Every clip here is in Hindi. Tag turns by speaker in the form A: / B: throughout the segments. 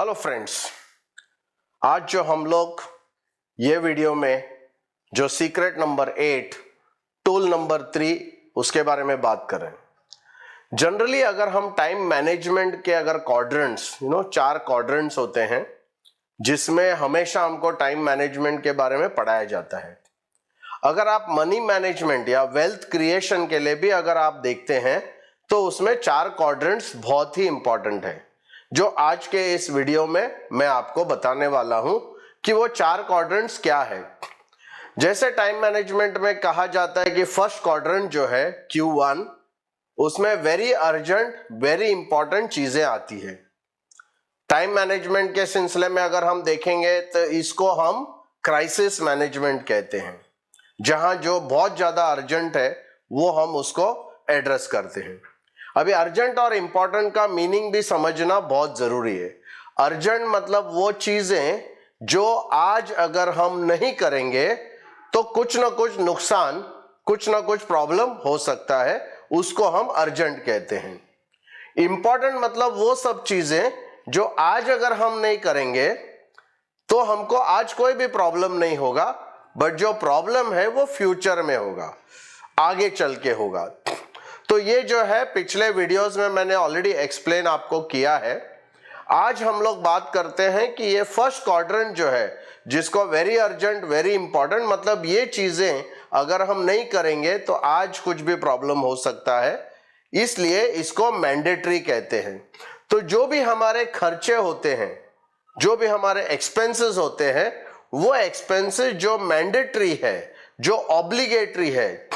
A: हेलो फ्रेंड्स, आज जो हम लोग ये वीडियो में जो सीक्रेट नंबर 8 टूल नंबर 3 उसके बारे में बात कर रहे हैं। जनरली अगर हम टाइम मैनेजमेंट के अगर क्वाड्रेंट्स 4 क्वाड्रेंट्स होते हैं जिसमें हमेशा हमको टाइम मैनेजमेंट के बारे में पढ़ाया जाता है। अगर आप मनी मैनेजमेंट या वेल्थ क्रिएशन के लिए भी अगर आप देखते हैं तो उसमें 4 क्वाड्रेंट्स बहुत ही इंपॉर्टेंट है, जो आज के इस वीडियो में मैं आपको बताने वाला हूं कि वो 4 क्वाड्रेंट्स क्या है। जैसे टाइम मैनेजमेंट में कहा जाता है कि फर्स्ट क्वाड्रेंट जो है Q1, उसमें वेरी अर्जेंट वेरी इंपॉर्टेंट चीजें आती है। टाइम मैनेजमेंट के सिलसिले में अगर हम देखेंगे तो इसको हम क्राइसिस मैनेजमेंट कहते हैं, जहां जो बहुत ज्यादा अर्जेंट है वो हम उसको एड्रेस करते हैं। अभी अर्जेंट और इंपॉर्टेंट का मीनिंग भी समझना बहुत जरूरी है। अर्जेंट मतलब वो चीजें जो आज अगर हम नहीं करेंगे तो कुछ ना कुछ नुकसान, कुछ ना कुछ प्रॉब्लम हो सकता है, उसको हम अर्जेंट कहते हैं। इंपॉर्टेंट मतलब वो सब चीजें जो आज अगर हम नहीं करेंगे तो हमको आज कोई भी प्रॉब्लम नहीं होगा, बट जो प्रॉब्लम है वो फ्यूचर में होगा, आगे चल के होगा। तो ये जो है पिछले वीडियोस में मैंने ऑलरेडी एक्सप्लेन आपको किया है। आज हम लोग बात करते हैं कि ये फर्स्ट क्वाड्रेंट जो है, जिसको वेरी अर्जेंट वेरी इंपॉर्टेंट, मतलब ये चीजें अगर हम नहीं करेंगे तो आज कुछ भी प्रॉब्लम हो सकता है, इसलिए इसको मैंडेटरी कहते हैं। तो जो भी हमारे खर्चे होते हैं, जो भी हमारे एक्सपेंसेस होते हैं, वो एक्सपेंसेस जो मैंडेटरी है, जो ऑब्लिगेटरी है,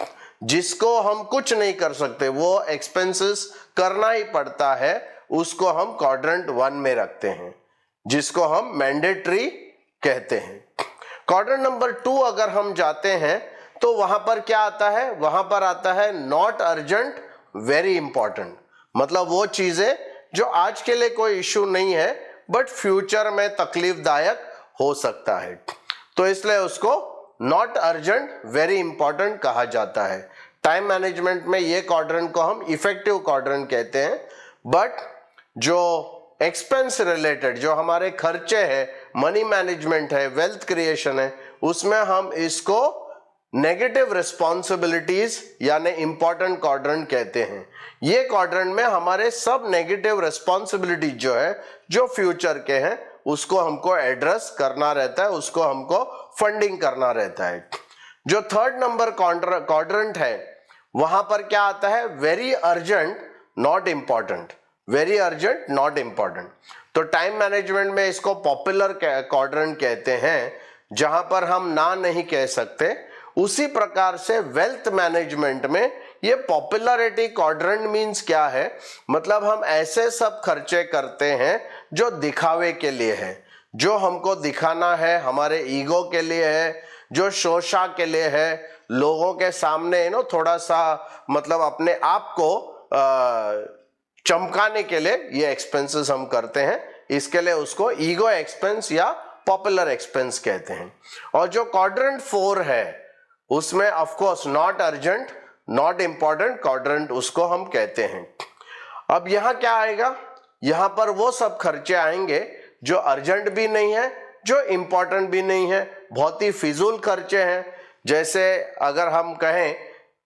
A: जिसको हम कुछ नहीं कर सकते, वो एक्सपेंसेस करना ही पड़ता है, उसको हम क्वाड्रेंट 1 में रखते हैं, जिसको हम मैंडेटरी कहते हैं। क्वाड्रेंट नंबर 2 अगर हम जाते हैं तो वहां पर क्या आता है? वहां पर आता है नॉट अर्जेंट वेरी इंपॉर्टेंट, मतलब वो चीजें जो आज के लिए कोई इश्यू नहीं है बट फ्यूचर में तकलीफदायक हो सकता है, तो इसलिए उसको नॉट अर्जेंट वेरी इंपॉर्टेंट कहा जाता है। टाइम मैनेजमेंट में ये क्वाड्रेंट को हम इफेक्टिव क्वाड्रेंट कहते हैं, बट जो एक्सपेंस रिलेटेड, जो हमारे खर्चे हैं, मनी मैनेजमेंट है, वेल्थ क्रिएशन है, उसमें हम इसको नेगेटिव रिस्पॉन्सिबिलिटीज यानी इंपॉर्टेंट क्वाड्रेंट कहते हैं। ये क्वाड्रेंट में हमारे सब नेगेटिव रिस्पॉन्सिबिलिटीज जो है, जो फ्यूचर के हैं, उसको हमको एड्रेस करना रहता है, उसको हमको फंडिंग करना रहता है। जो थर्ड नंबर क्वाड्रेंट है, वहां पर क्या आता है? Very urgent not important, very urgent not important. तो टाइम मैनेजमेंट में इसको पॉपुलर क्वाड्रेंट कहते हैं, जहां पर हम ना नहीं कह सकते। उसी प्रकार से वेल्थ मैनेजमेंट में ये पॉपुलैरिटी क्वाड्रेंट मींस क्या है? मतलब हम ऐसे सब खर्चे करते हैं जो दिखावे के लिए है, जो हमको दिखाना है, हमारे ईगो के लिए है, जो शोशा के लिए है, लोगों के सामने थोड़ा सा मतलब अपने आप को चमकाने के लिए ये एक्सपेंसेस हम करते हैं। इसके लिए उसको ईगो एक्सपेंस या पॉपुलर एक्सपेंस कहते हैं। और जो क्वाड्रेंट 4 है, उसमें of course not urgent not important quadrant उसको हम कहते हैं। अब यहां क्या आएगा? यहां पर वो सब खर्चे आएंगे जो अर्जेंट भी नहीं है, जो इंपॉर्टेंट भी नहीं है, बहुत ही फिजूल खर्चे हैं। जैसे अगर हम कहें,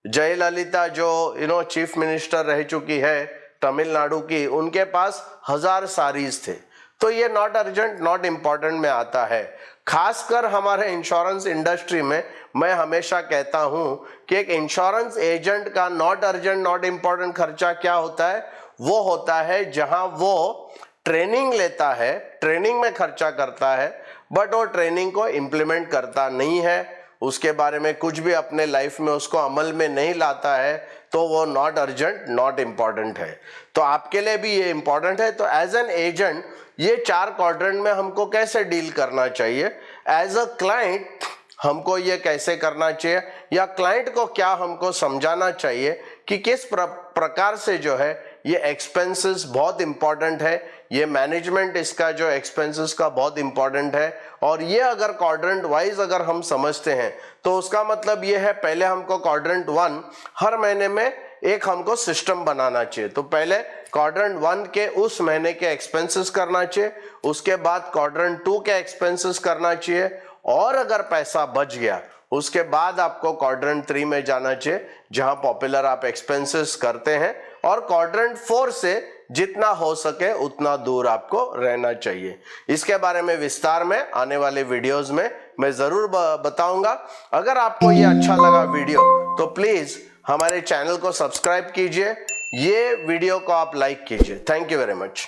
A: जयललिता जो चीफ मिनिस्टर रह चुकी है तमिलनाडु की, उनके पास 1000 साड़ीज थे, तो ये नॉट अर्जेंट नॉट इंपॉर्टेंट में आता है। खासकर हमारे इंश्योरेंस इंडस्ट्री में मैं हमेशा कहता हूं कि एक इंश्योरेंस एजेंट का नॉट अर्जेंट नॉट इंपॉर्टेंट खर्चा क्या होता है? वो होता है जहां वो ट्रेनिंग लेता है, ट्रेनिंग में खर्चा करता है, बट वो ट्रेनिंग को इंप्लीमेंट करता नहीं है, उसके बारे में कुछ भी अपने लाइफ में उसको अमल में नहीं लाता है, तो वो नॉट अर्जेंट नॉट इंपॉर्टेंट है। तो आपके लिए भी ये इंपॉर्टेंट है। तो एज एन एजेंट ये 4 क्वाड्रेंट में हमको कैसे डील करना चाहिए, एज अ क्लाइंट हमको ये कैसे करना चाहिए, या क्लाइंट को क्या हमको समझाना चाहिए कि किस प्रकार से जो है ये एक्सपेंसेस बहुत इंपॉर्टेंट है, ये मैनेजमेंट इसका जो एक्सपेंसेस का बहुत इंपॉर्टेंट है। और ये अगर क्वाड्रेंट वाइज अगर हम समझते हैं तो उसका मतलब ये है, पहले हमको क्वाड्रेंट 1 हर महीने में एक हमको सिस्टम बनाना चाहिए। तो पहले क्वाड्रेंट 1 के उस महीने के एक्सपेंसेस करना चाहिए, उसके बाद क्वाड्रेंट 2 के एक्सपेंसेस करना चाहिए, और अगर पैसा बच गया उसके बाद आपको क्वाड्रेंट 3 में जाना चाहिए जहां पॉपुलर आप एक्सपेंसेस करते हैं, और क्वाड्रेंट 4 से जितना हो सके उतना दूर आपको रहना चाहिए। इसके बारे में विस्तार में आने वाले वीडियोस में मैं जरूर बताऊंगा। अगर आपको ये अच्छा लगा वीडियो तो प्लीज हमारे चैनल को सब्सक्राइब कीजिए, ये वीडियो को आप लाइक कीजिए। Thank you very much.